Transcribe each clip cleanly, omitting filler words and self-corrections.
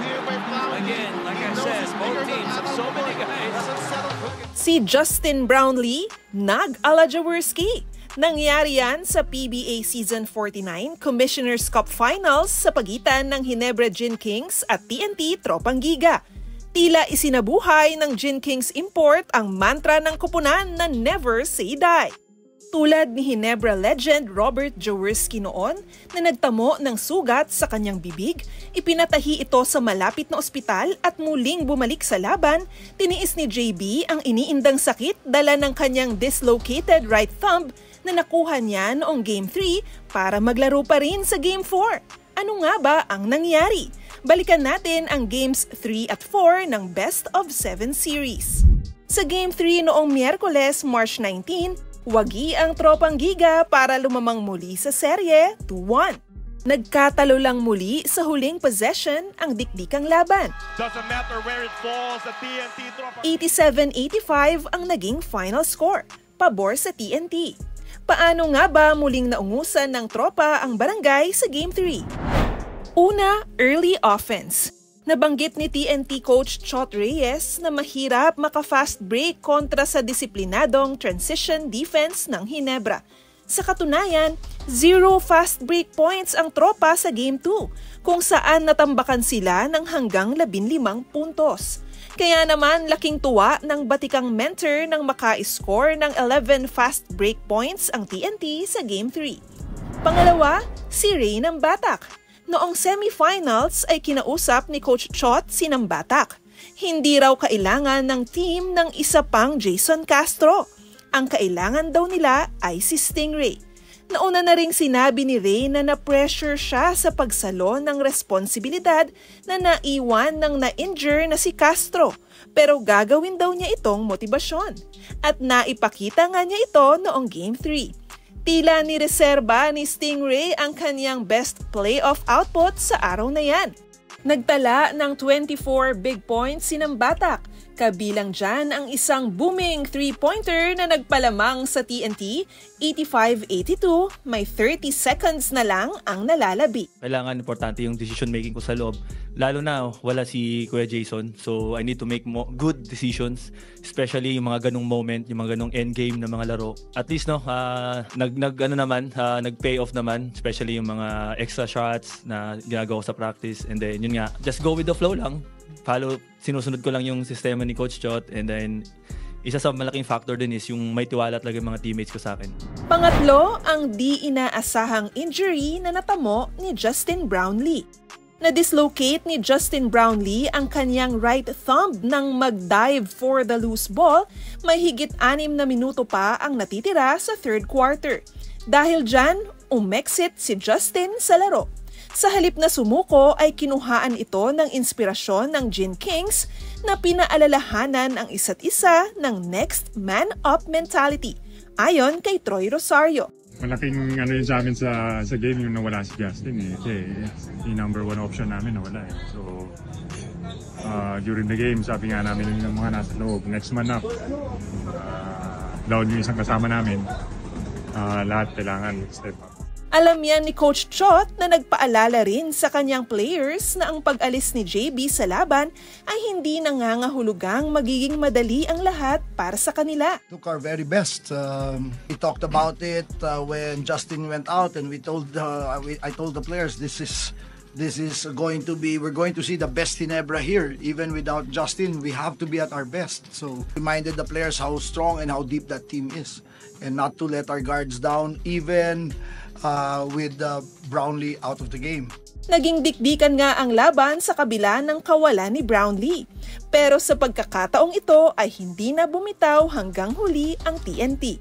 Again, like I said, both teams have so many guys. Si Justin Brownlee, nag-ala Jaworski. Nangyari yan sa PBA Season 49 Commissioner's Cup Finals sa pagitan ng Ginebra Gin Kings at TNT Tropang Giga. Tila isinabuhay ng Gin Kings Import ang mantra ng koponan na never say die. Tulad ni Ginebra legend Robert Jaworski noon na nagtamo ng sugat sa kanyang bibig, ipinatahi ito sa malapit na ospital at muling bumalik sa laban, tiniis ni JB ang iniindang sakit dala ng kanyang dislocated right thumb na nakuha niya noong Game 3 para maglaro pa rin sa Game 4. Ano nga ba ang nangyari? Balikan natin ang Games 3 at 4 ng Best of 7 Series. Sa Game 3 noong Miyerkules, March 19, wagi ang Tropang Giga para lumamang muli sa serye 2-1. Nagkatalo lang muli sa huling possession ang dikdikang laban. 87-85 ang naging final score, pabor sa TNT. Paano nga ba muling naungusan ng tropa ang barangay sa Game 3? Una, early offense. Nabanggit ni TNT coach Chot Reyes na mahirap maka-fast break kontra sa disiplinadong transition defense ng Ginebra. Sa katunayan, 0 fast break points ang tropa sa Game 2, kung saan natambakan sila ng hanggang 15 puntos. Kaya naman laking tuwa ng batikang mentor nang maka-score ng 11 fast break points ang TNT sa Game 3. Pangalawa, si Ray ng Batak. Noong semifinals ay kinausap ni Coach Chot si Nambatak. Hindi raw kailangan ng team ng isa pang Jason Castro. Ang kailangan daw nila ay si Stingray. Nauna na ring sinabi ni Ray na na-pressure siya sa pagsalo ng responsibilidad na naiwan ng na-injure na si Castro. Pero gagawin daw niya itong motibasyon. At naipakita nga niya ito noong Game 3. Tila ni reserba ni Stingray ang kanyang best playoff output sa araw na yan. Nagtala ng 24 big points si Nambatak. Kabilang dyan ang isang booming 3-pointer na nagpalamang sa TNT, 85-82, may 30 seconds na lang ang nalalabi. Kailangan importante yung decision making ko sa loob. Lalo na wala si Kuya Jason, so I need to make good decisions, especially yung mga ganong moment, yung mga ganong endgame na mga laro. At least nag-pay off naman, especially yung mga extra shots na ginagawa sa practice, and then yun nga, just go with the flow lang. Sinusunod ko lang yung sistema ni Coach Chot, and then isa sa malaking factor din is yung may tiwala talaga yung mga teammates ko sa akin. Pangatlo, ang di inaasahang injury na natamo ni Justin Brownlee. Na-dislocate ni Justin Brownlee ang kanyang right thumb nang mag-dive for the loose ball, may higit 6 na minuto pa ang natitira sa third quarter. Dahil dyan, umexit si Justin sa laro. Sa halip na sumuko ay kinuhaan ito ng inspirasyon ng Gin Kings na pinaalalahanan ang isa't isa ng next man up mentality, ayon kay Troy Rosario. Malaking yun sa amin sa game yung nawala si Justin kasi yung number 1 option namin nawala eh. So during the game sabi nga namin yung mga nasa loob, next man up, down yung isang kasama namin, lahat kailangan step up. Alam yan ni Coach Chot na nagpaalala rin sa kanyang players na ang pag-alis ni JB sa laban ay hindi nangangahulugang magiging madali ang lahat para sa kanila. Took our very best. We talked about it when Justin went out, and I told the players this is going to be, we're going to see the best Ginebra here. Even without Justin, we have to be at our best. So reminded the players how strong and how deep that team is, and not to let our guards down even with Brownlee out of the game. Naging dikdikan nga ang laban sa kabila ng kawalan ni Brownlee. Pero sa pagkakataong ito ay hindi na bumitaw hanggang huli ang TNT.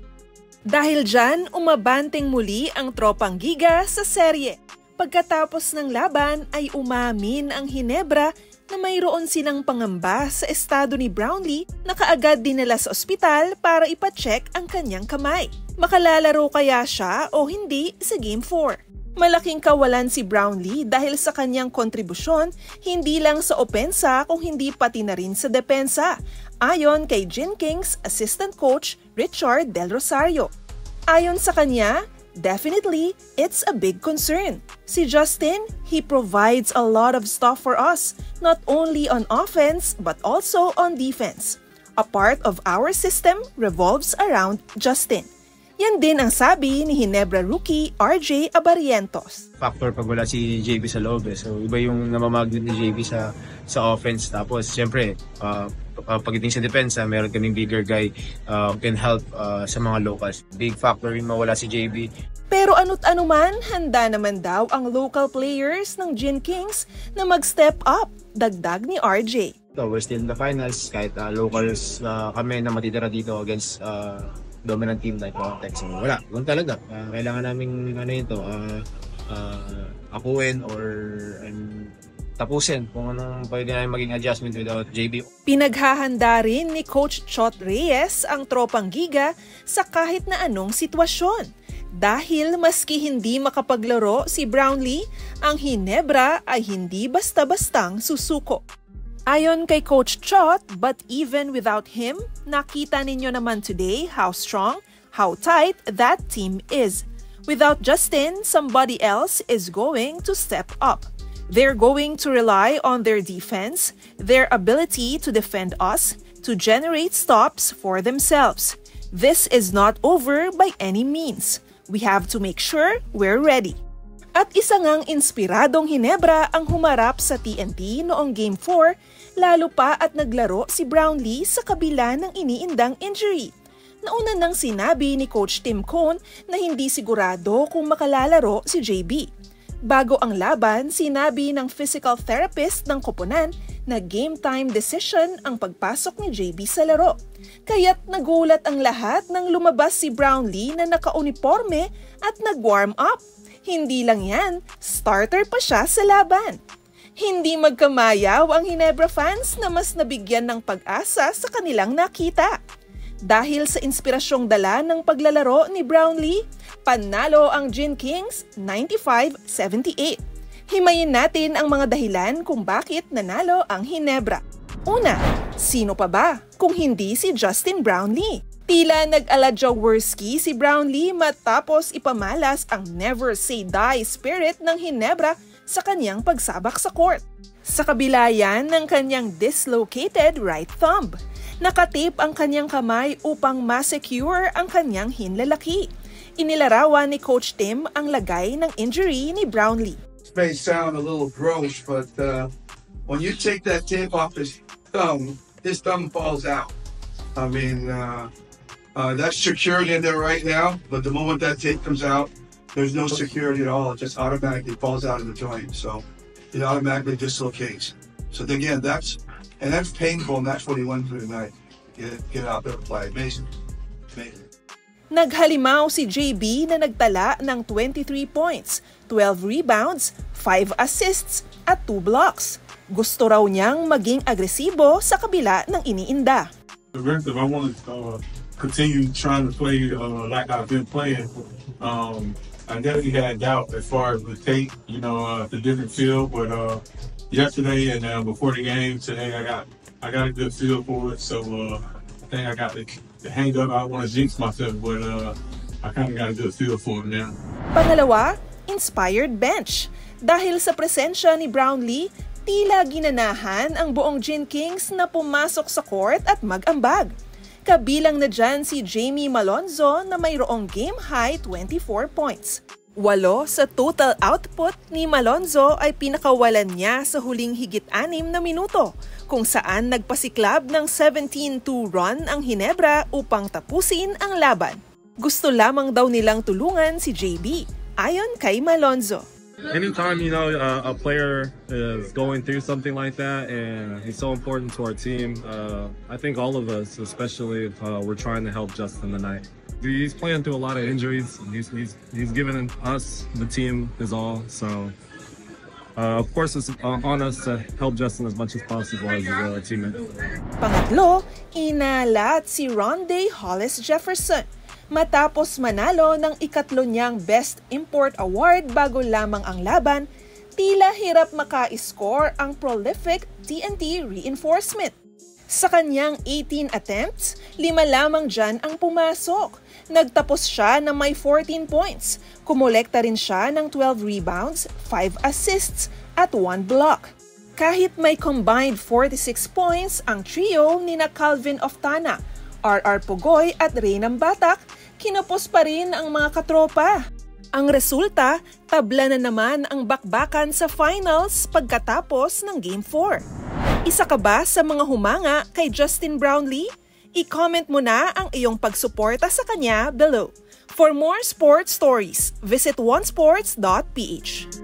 Dahil dyan, umabanteng muli ang Tropang Giga sa serye. Pagkatapos ng laban ay umamin ang Ginebra na mayroon silang pangamba sa estado ni Brownlee na kaagad dinala sa ospital para ipacheck ang kanyang kamay. Makalalaro kaya siya o hindi sa Game 4? Malaking kawalan si Brownlee dahil sa kanyang kontribusyon hindi lang sa opensa kung hindi pati na rin sa depensa, ayon kay Gin Kings Assistant Coach Richard Del Rosario. Ayon sa kanya, Definitely, it's a big concern. Si Justin, he provides a lot of stuff for us, not only on offense but also on defense. A part of our system revolves around Justin. Yan din ang sabi ni Ginebra rookie RJ Abarientos. Factor pag wala si JB sa loob So iba yung namamagnet ni JB sa offense. Tapos siyempre, pagdating sa defense, meron kaming bigger guy who can help sa mga locals. Big factor yung mawala si JB. Pero ano't ano man, handa naman daw ang local players ng Gin Kings na mag-step up, dagdag ni RJ. So we're still in the finals, kahit locals kami na matitira dito against dominant team like Context. So wala, yun talaga. Kailangan namin akuin or tapusin kung anong pwede namin maging adjustment without JB. Pinaghahanda rin ni Coach Chot Reyes ang tropang Giga sa kahit na anong sitwasyon. Dahil maski hindi makapaglaro si Brownlee, ang Ginebra ay hindi basta-bastang susuko. Ayon kay Coach Chot, but even without him, nakita ninyo naman today how strong, how tight that team is. Without Justin, somebody else is going to step up. They're going to rely on their defense, their ability to defend us, to generate stops for themselves. This is not over by any means. We have to make sure we're ready. At isa ngang inspiradong Ginebra ang humarap sa TNT noong Game 4, lalo pa at naglaro si Brownlee sa kabila ng iniindang injury. Nauna nang sinabi ni Coach Tim Cone na hindi sigurado kung makalalaro si JB. Bago ang laban, sinabi ng physical therapist ng koponan na game time decision ang pagpasok ni JB sa laro. Kaya't nagulat ang lahat nang lumabas si Brownlee na naka-uniforme at nag-warm up. Hindi lang yan, starter pa siya sa laban. Hindi magkamayaw ang Ginebra fans na mas nabigyan ng pag-asa sa kanilang nakita. Dahil sa inspirasyong dala ng paglalaro ni Brownlee, panalo ang Gin Kings 95-78. Himayin natin ang mga dahilan kung bakit nanalo ang Ginebra. Una, sino pa ba kung hindi si Justin Brownlee? Tila nag-ala-Jaworski si Brownlee matapos ipamalas ang never say die spirit ng Ginebra sa kanyang pagsabak sa court. Sa kabila yan ng kanyang dislocated right thumb. Nakatip ang kanyang kamay upang ma-secure ang kanyang hinlalaki. Inilarawan ni Coach Tim ang lagay ng injury ni Brownlee. This may sound a little gross, but when you take that tape off his thumb falls out. I mean, that's secured in there right now, but the moment that tape comes out, there's no security at all. It just automatically falls out of the joint, so it automatically dislocates. So again, that's painful, and that's what he went through tonight. Get out there and play. Amazing. Amazing. Naghalimaw si JB na nagtala ng 23 points, 12 rebounds, 5 assists at 2 blocks. Gusto raw niyang maging agresibo sa kabila ng iniinda. Aggressive, I want to continue trying to play like I've been playing. I definitely had doubt as far as the tape, the different feel, but yesterday and before the game today, I got a good feel for it. So I think I got the hang up. I want to jinx myself, but I kind of got a good feel for it now. Pangalawa, inspired bench. Dahil sa presensya ni Brownlee, tila ginanahan ang buong Gin Kings na pumasok sa court at mag-ambag. Kabilang na dyan si Jamie Malonzo na mayroong game-high 24 points. 8 sa total output ni Malonzo ay pinakawalan niya sa huling higit 6 na minuto, kung saan nagpasiklab ng 17-2 run ang Ginebra upang tapusin ang laban. Gusto lamang daw nilang tulungan si JB, ayon kay Malonzo. Anytime, a player is going through something like that, and he's so important to our team, I think all of us, especially if we're trying to help Justin tonight. He's playing through a lot of injuries. He's given us, the team, his all. So, of course, it's on us to help Justin as much as possible as a teammate. Pangatlo, inalat si Rondae Hollis Jefferson. Matapos manalo ng ikatlo niyang Best Import Award bago lamang ang laban, tila hirap maka-score ang prolific TNT reinforcement. Sa kanyang 18 attempts, 5 lamang dyan ang pumasok. Nagtapos siya na may 14 points. Kumolekta rin siya ng 12 rebounds, 5 assists at 1 block. Kahit may combined 46 points ang trio ni na Calvin Oftana, RR Pugoy at Reynam Batak, kinapos pa rin ang mga katropa. Ang resulta, tabla na naman ang bakbakan sa finals pagkatapos ng Game 4. Isa ka ba sa mga humanga kay Justin Brownlee? I-comment mo na ang iyong pagsuporta sa kanya below. For more sports stories, visit onesports.ph.